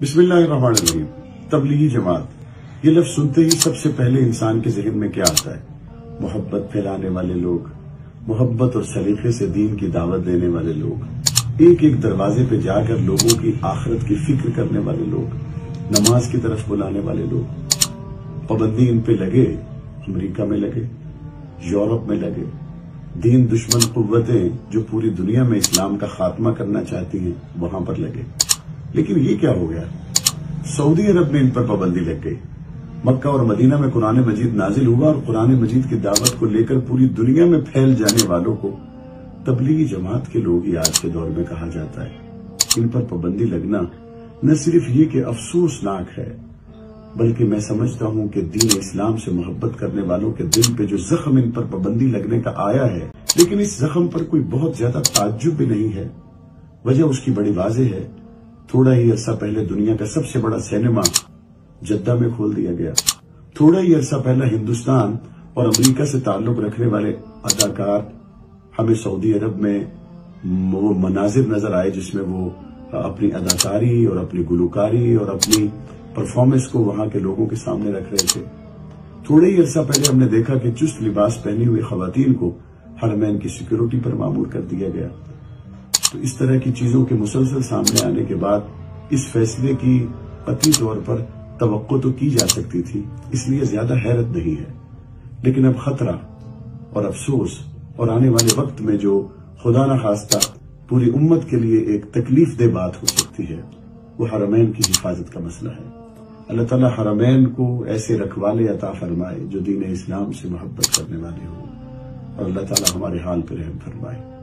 بسم اللہ الرحمن الرحیم۔ تبلیغی جماعت، یہ لفظ سنتے ہی سب سے پہلے انسان کے ذہن میں کیا آتا ہے؟ محبت پھیلانے والے لوگ، محبت اور سلیقے سے دین کی دعوت دینے والے لوگ، ایک ایک دروازے پہ جا کر لوگوں کی آخرت کی فکر کرنے والے لوگ، نماز کی طرف بلانے والے لوگ۔ پابندی ان پہ لگے، امریکہ میں لگے، یورپ میں لگے، دین دشمن قوتیں جو پوری دنیا میں اسلام کا خاتمہ کرنا چاہتی ہیں وہاں پر لگے۔ لیکن یہ کیا ہو گیا؟ سعودی عرب میں ان پر پابندی لگ گئی۔ مکہ اور مدینہ میں قرآن مجید نازل ہوا اور قرآن مجید کی دعوت کو لے کر پوری دنیا میں پھیل جانے والوں کو تبلیغی جماعت کے لوگ ہی آج کے دور میں کہا جاتا ہے۔ ان پر پابندی لگنا نہ صرف یہ کہ افسوسناک ہے، بلکہ میں سمجھتا ہوں کہ دین اسلام سے محبت کرنے والوں کے دل پہ جو زخم ان پر پابندی لگنے کا آیا ہے، لیکن اس زخم پر کوئی بہت زیادہ تعجب بھی نہیں ہے۔ وجہ اس کی بڑی واضح ہے۔ تھوڑا ہی عرصہ پہلے دنیا کا سب سے بڑا سینما جدہ میں کھول دیا گیا۔ تھوڑا ہی عرصہ پہلے ہندوستان اور امریکہ سے تعلق رکھنے والے اداکار ہمیں سعودی عرب میں وہ مناظر نظر آئے جس میں وہ اپنی اداکاری اور اپنی گلوکاری اور اپنی پرفارمنس کو وہاں کے لوگوں کے سامنے رکھ رہے تھے۔ تھوڑے ہی عرصہ پہلے ہم نے دیکھا کہ چست لباس پہنی ہوئی خواتین کو حرمین کی سیکیورٹی پر مامور کر دیا گیا۔ تو اس طرح کی چیزوں کے مسلسل سامنے آنے کے بعد اس فیصلے کی قطعی طور پر توقع تو کی جا سکتی تھی، اس لیے زیادہ حیرت نہیں ہے۔ لیکن اب خطرہ اور افسوس اور آنے والے وقت میں جو خدا نخواستہ پوری امت کے لیے ایک تکلیف دہ بات ہو سکتی ہے، وہ حرمین کی حفاظت کا مسئلہ ہے۔ اللہ تعالیٰ حرمین کو ایسے رکھوالے عطا فرمائے جو دین اسلام سے محبت کرنے والے ہوں، اور اللہ تعالیٰ ہمارے حال پہ رحم فرمائے۔